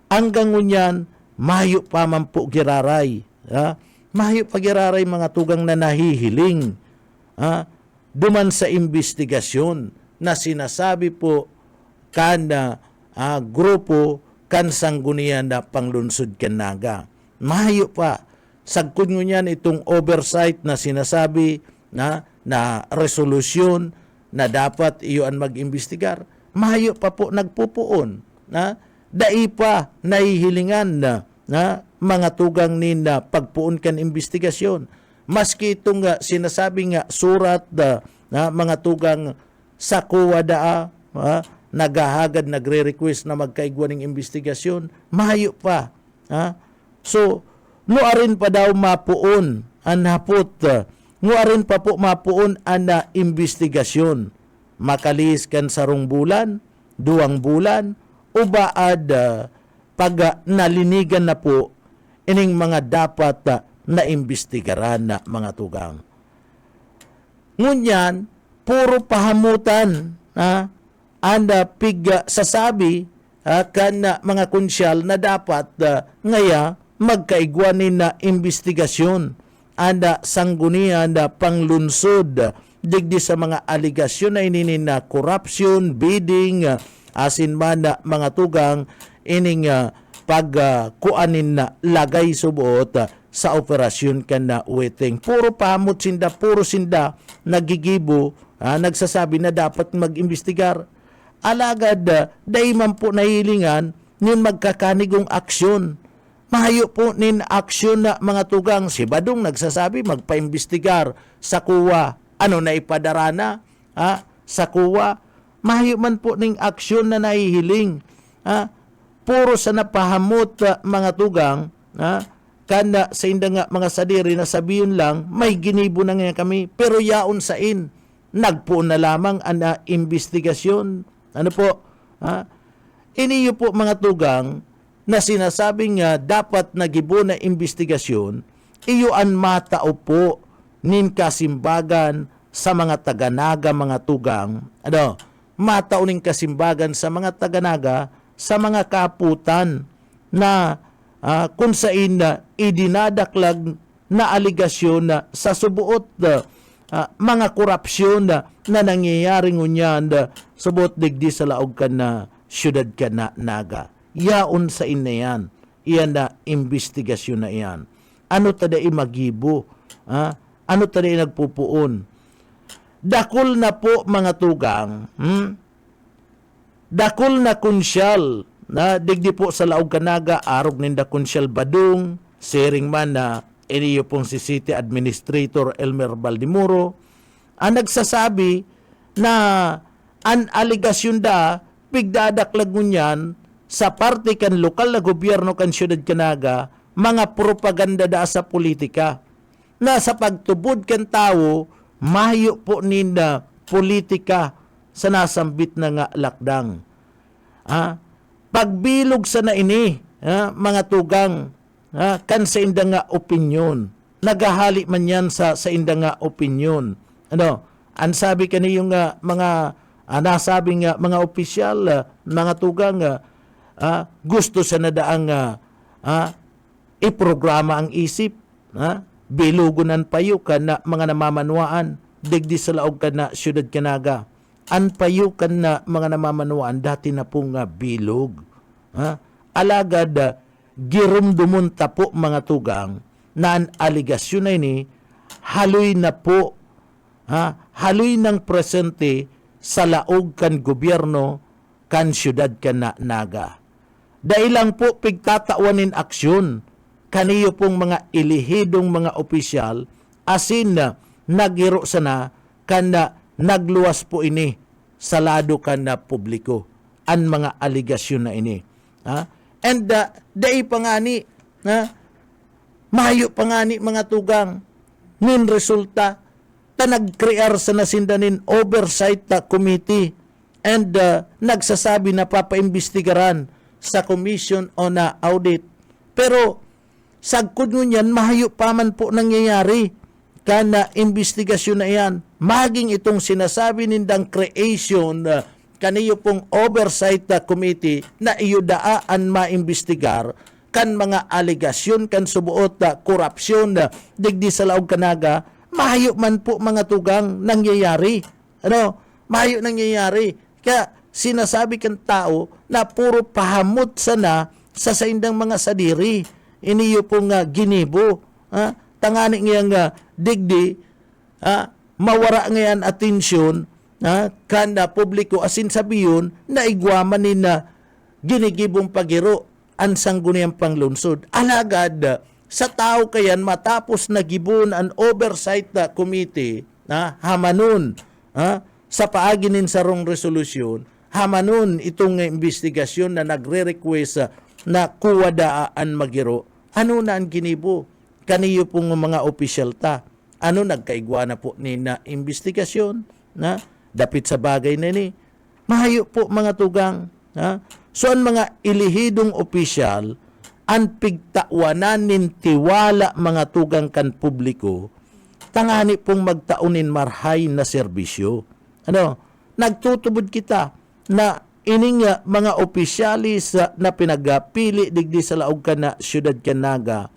Hanggang ngunyan, mayo pa man po giraray. Mayo pa giraray mga tugang na nahihiling. Duman sa investigasyon na sinasabi po kan grupo kan sanggunian na panglunsod kan naga. Mayo pa. Sagkod ngunyan itong oversight na sinasabi na resolusyon na dapat iyon mag-imbestigar. Mayo pa po nagpupuon. Dai pa nahihilingan na mga tugang ni na pagpuon kan investigasyon. Maski itong sinasabing surat na mga tugang sa kuwa naghahagad, nagre-request na magkaigwa ng investigasyon, mahayo pa. So, nuarin pa daw mapuon ang hapot. Nuarin pa po mapuon ang investigasyon. Makalis kan sarong bulan, 2 bulan, ubaad pag nalinigan na po ining mga dapat na imbestigaran na mga tugang. Ngunyan, puro pahamutan anda sasabi kan mga konsyal na dapat ngaya magkaigwanin na investigasyon anda sanggunian na panglunsod digdi sa mga aligasyon na ininin na corruption, bidding, asin man na mga tugang ining pagkuanin na lagay subuot sa operasyon kan na waiting. Puro pamot sinda, puro sinda nagigibo, nagsasabi na dapat mag-imbestigar. Alagad, dahil man po nahilingan, nin magkakanigong aksyon. Mahayo po nin aksyon na mga tugang. Si Badong nagsasabi magpaimbestigar sa kuwa. Ano na ipadarana? Sa kuwa. Mahayo man po ning aksyon na nahihiling. Puro sa napahamot mga tugang, kana sa inda nga mga sadiri na sabihin lang, may ginibo na nga kami, pero yaon sa nagpuon na lamang ang investigasyon. Ano po? Iniyo po mga tugang na sinasabing dapat nagibo na investigasyon, iyo ang matao po nin kasimbagan sa mga taganaga mga tugang. Matao nin kasimbagan sa mga taganaga sa mga kaputan na kung saan idinadaklag na aligasyon sa subuot mga korupsyon na nangyayari ngunyan subuot digdi sa laog ka na syudad ka na naga. Yaon sa na yan. Iyan na investigasyon na iyan. Ano taday magibo? Ano taday nagpupuon? Dakol na po mga tugang. Dakol na konsyal na digdi po sa laog kanaga arog ninda Konsyal Badong, sharing man na iniyo pong si City Administrator Elmer Baldimoro, ang nagsasabi na an aligasyon pigdadaklag ngunyan sa parte kan lokal na gobyerno kan syudad kanaga, mga propaganda sa politika. Na sa pagtubod kan tao, mayo po ninda politika sa nasambit na nga lakdang. Pagbilog sa na ini, mga tugang, kan sa inda nga opinyon. Nagahali man yan sa inda nga opinyon. Ang sabi kaniyong mga nasabing mga opisyal, mga tugang, gusto sa nadaang iprograma ang isip, bilugunan payukan na mga namamanwaan, digdi sa laog ka na syudad kanaga. An payukan na mga namamanwaan, dati na pong bilog. alagad girumdumunta po mga tugang na ang aligasyon na ini haloy na po, haloy ng presente sa laog kan gobyerno kan syudad kan Naga. Dahil lang po pigtatawanin aksyon kaniyo pong mga ilihidong mga opisyal asin na naghiro sana kan nagluwas po ini sa lado kan na publiko ang mga aligasyon na ini. And dahil pa nga ni, mahayo pa nga ni mga tugang, nin resulta, ta nag-crear sa nasindanin oversight committee and nagsasabi na papaimbestigaran sa commission on audit. Pero sagkod ngunyan, mahayo pa man po nangyayari kana investigasyon na yan. Maging itong sinasabi nindang creation kaniyo pong oversight committee na iyudaan maimbestigar kan mga aligasyon kan subuot korupsyon digdi sa laog kanaga, mahayo man po mga tugang nangyayari. Mahayo nangyayari. Kaya sinasabi kan tao na puro pahamot sana sa saindang mga sadiri. Iniyo pong ginibo. Tangani ngayang digdi, mawara ngayon atensyon kanda publiko asin sabiyon na igwaman ni na ginigibong pagiro ang sangguniang panglunsod. Alagad, sa tao kayan matapos na gibon ang oversight committee hamanon sa paaginin sa rong resolusyon, hamanon itong investigasyon na nagre-request na kuwadaan magiro. Ano na ang ginibo? Kaniyo pong mga opisyal ta. Ano nagkaigwa na po ni na investigasyon dapit sa bagay na ni. Mahayo po mga tugang. So ang mga ilihidong opisyal ang pigtawanan nin tiwala mga tugang kan publiko, tangani pong magtaunin marhay na serbisyo. Nagtutubod kita na ining mga opisyalis na pinagpili digdi sa laog kan na syudad kan Naga,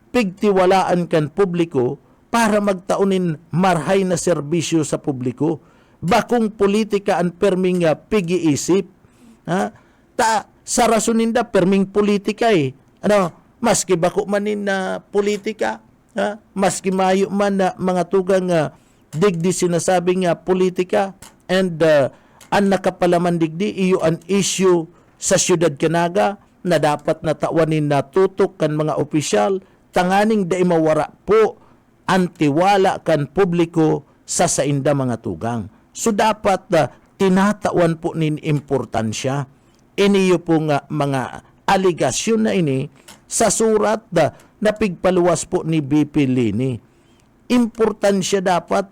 pigtiwalaan kan publiko para magtaunin marhay na serbisyo sa publiko. Bakong politika ang perming pigi-isip. Sa rasuninda perming politika maski bako manin na politika, maski mayo man na mga tugang digdi sinasabing politika and ang nakapalaman digdi iyo an issue sa syudad Kanaga na dapat natawanin na tutok kan mga opisyal tanganing da mawara po ang tiwala kan publiko sa sainda mga tugang. So dapat tinatawan po nin importansya iniyo pong mga aligasyon na ini sa surat na pigpaluwas po ni BP Lini. Importansya dapat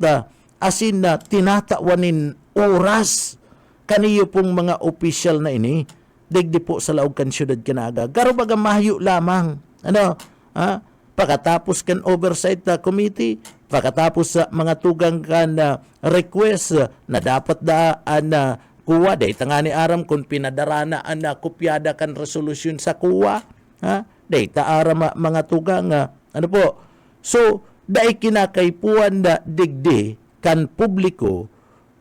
asin na tinatawanin oras kaniyo pong mga opisyal na ini digdi po sa laog kan syudad Kanaga. Garo baga mahayo lamang. Pagkatapos kan oversight committee, pagkatapos sa mga tugang kan request na dapat kuwa, day tangani aram kung pinadarana na kopyada kan resolusyon sa kuwa, day aram mga tugang, So, day kinakaipuan na digdi kan publiko,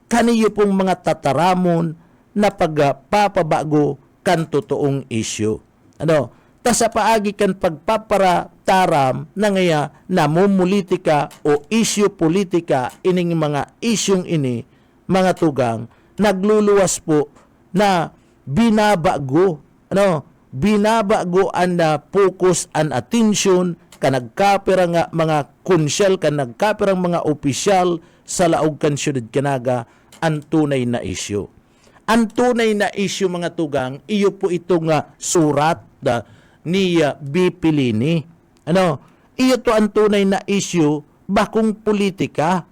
kaniyo pong mga tataramon na pagpapabago kan totoong issue. Ta sa paagi kan pagpaparataram na ngaya namumulitika o issue politika ining mga isyong ini, mga tugang, nagluluwas po na binabago, binabago ang focus and attention kanagkapirang mga konsyel, kanagkapirang mga opisyal sa laog kan syudad Kanaga ang tunay na issue. Ang tunay na issue mga tugang, iyo po itong surat ni BP Lini. Iyo to ang tunay na issue, bakong politika.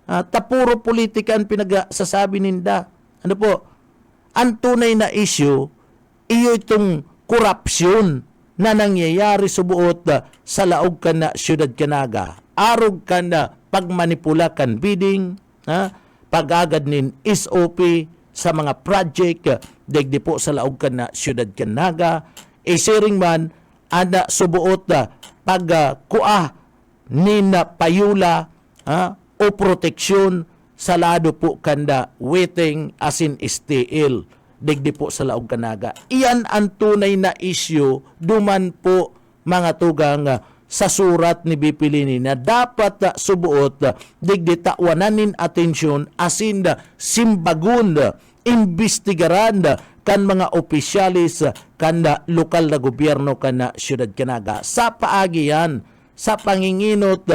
Tapuro politika ang pinagsasabi ninda. Ang tunay na issue, iyo itong korupsyon na nangyayari subuot sa laog kan na syudad Kanaga. Arog kan na pagmanipula kan bidding, pag-agad nin SOP sa mga project digdi po sa laog kan na syudad Kanaga. Isiring man ana subuot pagkuah nin payula o proteksyon sa lado po kanda waiting asin STL digdi po sa Laog Kanaga. Iyan ang tunay na issue duman po mga tugang sa surat ni Bipilini na dapat subuot digdi tawanan atensyon asin simbagun imbestigaran kan mga opisyalis kan lokal na gobyerno kan Siyudad Canaga sa paagian sa panginginot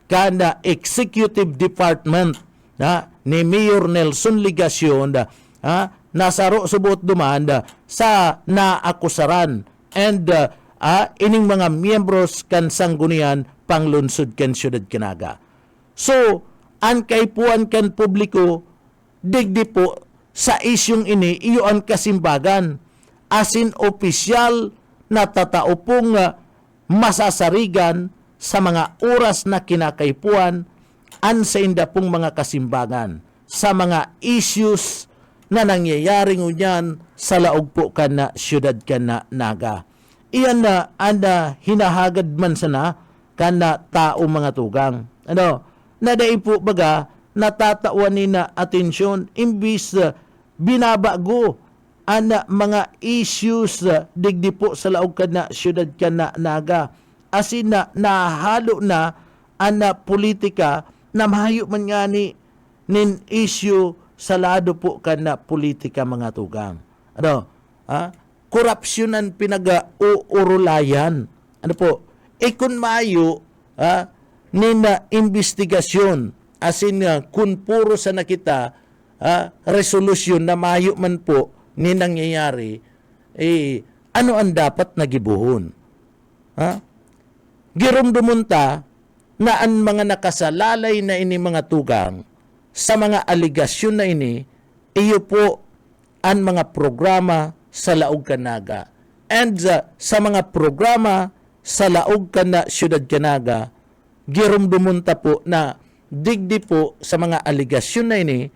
kan Executive Department ni Mayor Nelson Ligacion nasaro subuot duman sa naakusaran and ining mga miyembros kan sanggunian panglunsod kan Siyudad Canaga. So, ang kaipuan kan publiko, digdi po sa isyong ini, iyo ang kasimbagan. Asin opisyal na tatao pong masasarigan sa mga oras na kinakaipuan, an sa inda pong mga kasimbagan, sa mga issues na nangyayari ngunyan sa laog po kan na Siyudad Canaga. Iyan na hinahagad man sana kana tao mga tugang. Naday po baga natatawan ni na atensyon imbis binabago ana mga issues digdi po sa laog kana Siyudad Canaga. Asin na nahalo na ana politika na mahayo man nga ni nin issue sa lado po kana politika mga tugang. Korupsyon ang pinag-uurulayan. Ano po? Kung maayo, nina investigasyon, asin kung puro sa nakita, resolusyon na maayo man po, ni nangyayari, ano ang dapat nagibuhon? Girumdumunta na ang mga nakasalalay na ini mga tugang, sa mga aligasyon na ini, iyo po ang mga programa sa Laog Kanaga. And sa mga programa sa Laog Kana Siyudad Canaga, girumdumunta po na digdi po sa mga aligasyon na ini,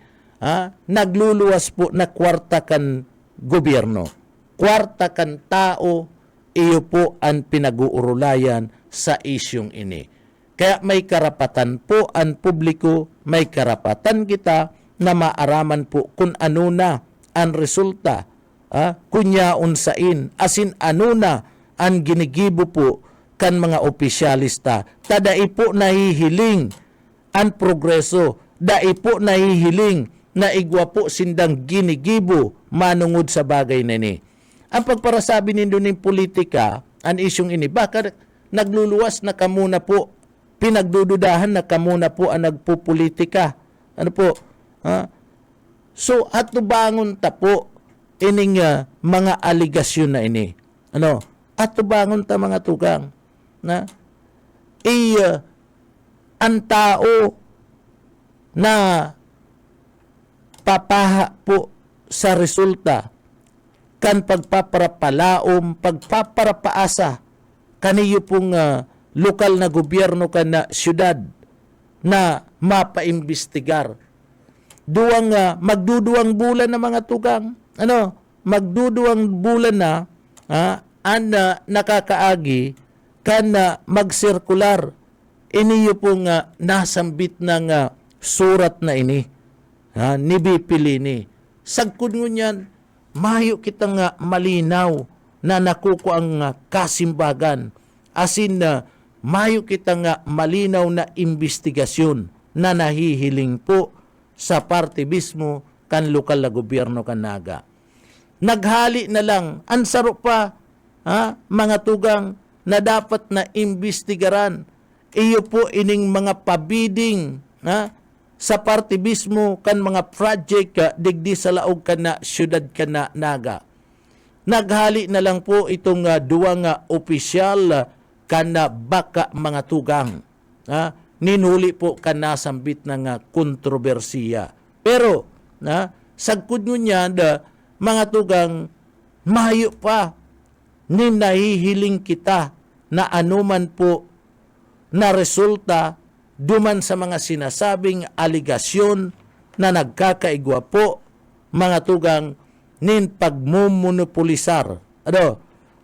nagluluwas po na kwarta kan gobyerno. Kwarta kan tao, iyo po ang pinag-uurulayan sa isyong ini. Kaya may karapatan po ang publiko, may karapatan kita na maaraman po kung ano na ang resulta kunyaon sain, asin ano na ang ginigibo po kan mga opisyalista. Tadai po nahihiling ang progreso, dai po nahihiling na igwa po sindang ginigibo manungod sa bagay na ni. Ang pagparasabi nindo ng politika, ang isyong ini, baka nagluluwas na kamuna po, pinagdududahan na kamuna po ang nagpupolitika. Ano po? So, at bangon ta po, ining mga aligasyon na ini. At bangon ta mga tugang na ang tao na papaha po sa resulta kan pagpaparapalaom, pagpaparapaasa kaniyo pong lokal na gobyerno kan na syudad na mapaimbestigar. Magduduwang bulan na mga tugang. Magduduwang bulan na nakakaagi kan magsirkular. Iniyo pong nasambit ng surat na ini. Ni Bipilini. Sagkod nyo niyan, mayo kitang malinaw na nakuko ang kasimbagan. Asin mayo kitang malinaw na investigasyon na nahihiling po sa partibismo kan lokal na gobyerno Canaga. Naghali na lang, ansaro pa, mga tugang na dapat na imbestigaran. Iyo po ining mga pabiding sa partibismo kan mga project digdi sa laog kana Siyudad Canaga. Naghali na lang po itong duwang opisyal kana baka mga tugang. Ninuli po kana sambit ng kontrobersiya. Pero, sagkod nyo niyan, mga tugang, mayo pa, ni nahihiling kita na anuman po na resulta duman sa mga sinasabing aligasyon na nagkakaigwa po, mga tugang, nin pagmumonopolisar.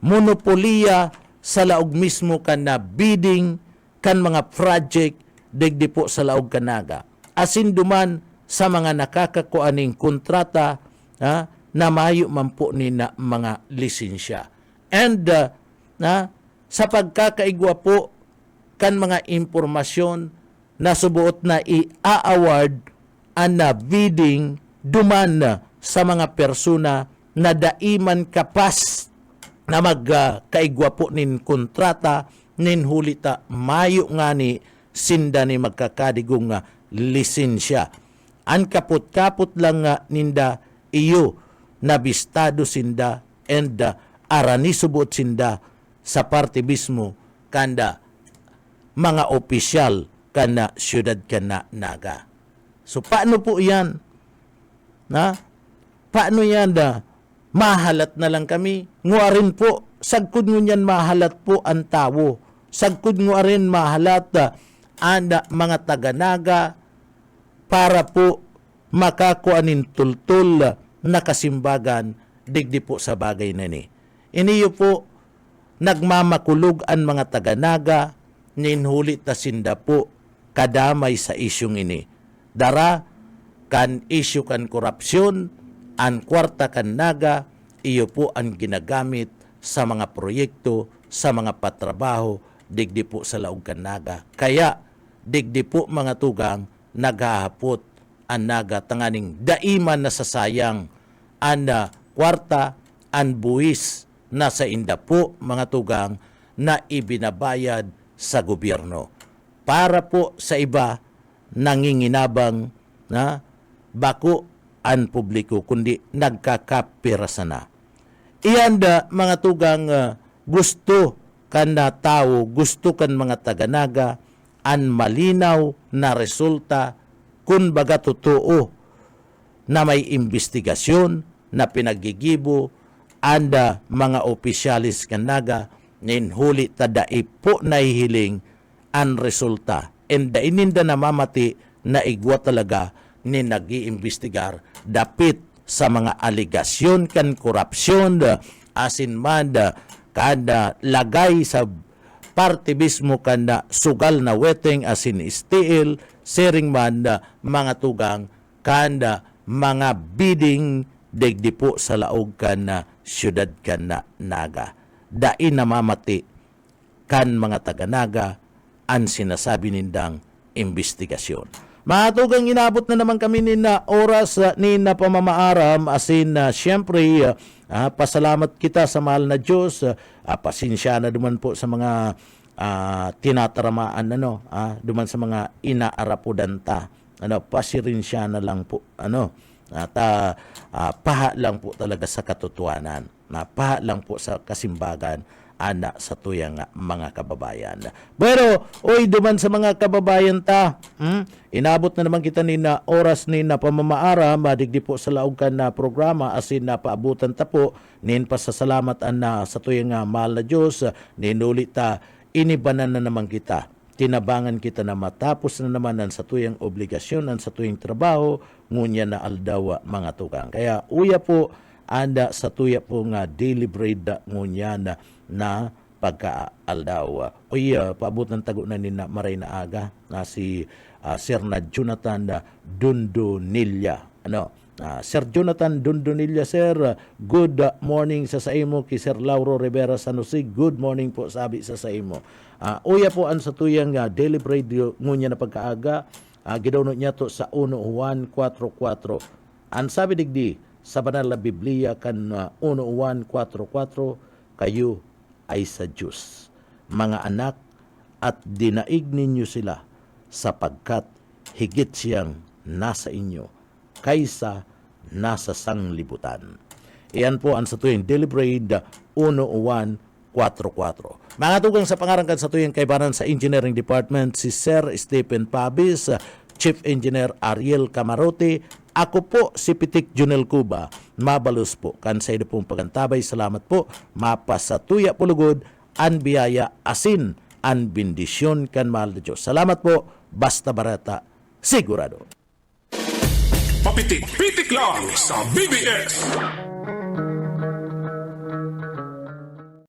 Monopoliya sa laog mismo kan na bidding kan mga project digdi po sa Laog Kanaga. Asin duman sa mga nakakakuaning kontrata na mayo man po ni na mga lisensya. And sa pagkakaigwa po kan mga impormasyon na subuot na i-award na bidding duman sa mga persona na daiman kapas na magkaigwa po nin kontrata nin hulita mayo nga ni sinda ni magkakadigong lisensya. An kaput-kaput lang ninda iyo nabistado sinda and arani subot sinda sa parte mismo kanda mga opisyal kana syudad kana Naga. So paano po yan? Paano yan mahalat na lang kami? Nguarin po, sagkod ngunyan mahalat po ang tao. Sagkod nguarin mahalat ang mga taga-Naga para po makakuanin tultul na kasimbagan digdi po sa bagay na ni. Iniyo po nagmamakulog ang mga taga-Naga ninhulit na sinda po kadamay sa isyong ini. Dara kan isyu kan korupsyon, ang kwarta kan Naga, iyo po ang ginagamit sa mga proyekto, sa mga patrabaho, digdi po sa laog kan Naga. Kaya digdi po mga tugang naghahapot ang Naga tanganing daiman na sasayang ang kwarta, ang buwis na sa inda po mga tugang na ibinabayad sa gobyerno. Para po sa iba nanginginabang na bako ang publiko kundi nagkakapirasa na. Iyan mga tugang gusto kan na tao, gusto kan mga taga-Naga ang malinaw na resulta kung baga totoo na may investigasyon na pinagigibo ang mga opisyalis kan Naga ninhuli tadai po nahihiling ang resulta. And ininda namamati na igwa talaga ni nag-iimbestigar dapit sa mga aligasyon kan korupsyon asin man kada lagay sa parte mismo kada sugal na weteng asin stiil sering man mga tugang kada mga bidding digdi po sa laog kan syudad kan Naga. Dain namamati kan mga taga-Naga ang sinasabi nindang investigasyon. Mga tugang inabot na naman kami ni na oras ni na pamamaaram asin siyempre pasalamat kita sa mahal na Diyos. Pasensya na duman po sa mga tinataramaan duman sa mga inaarapudanta. Pasirinsya na lang po paha lang po talaga sa katotohanan. Paha lang po sa kasimbagan ana sa tuyang mga kababayan. Pero, duman sa mga kababayan inabot na naman kita ni na oras ni na pamamaara, madigdi po sa laog kan na programa, asin na paabutan ta po, nin pasasalamat na sa tuyang mahal na Diyos, ninulit inibanan na naman kita. Tinabangan kita na matapos na naman ang sa tuyang obligasyon, ang sa tuyang trabaho, ngunya na aldawa mga tukang. Kaya uya po, anda sa tuya po nga daily bread ngunya na pagka-aldaw. Paabot ng tago na ni na maray na aga na si Sir na Jonathan Dundonilla. Sir Jonathan Dundonilla, Sir, good morning sa imo ki Sir Lauro Rivera Sanusi. Good morning po sabi sa imo. Uya po ang sa tuyang daily bread ngunya na pagkaaga. Gidawno niya to sa 1 Juan 4:4. Ang sabi digdi sa banal na Biblia kan 1 Juan 4:4, kayo ay sa Diyos, mga anak, at dinaig ninyo sila sapagkat higit siyang nasa inyo kaysa nasa sanglibutan. Iyan po ang sa tuyang daily bread 1 Juan 4:4. Mga tugang sa pangarangkan sa tuyang kaibanan sa Engineering Department, si Sir Stephen Pabis, Chief Engineer Ariel Camarote, ako po si Pitik Junel Cuba, mabalos po kan sa pong pagantabay. Salamat po, mapasatuya pulugod, an biyaya asin, an bendisyon kan mahal na Diyos. Salamat po, basta barata, sigurado. Papitik-pitik lang sa BBS.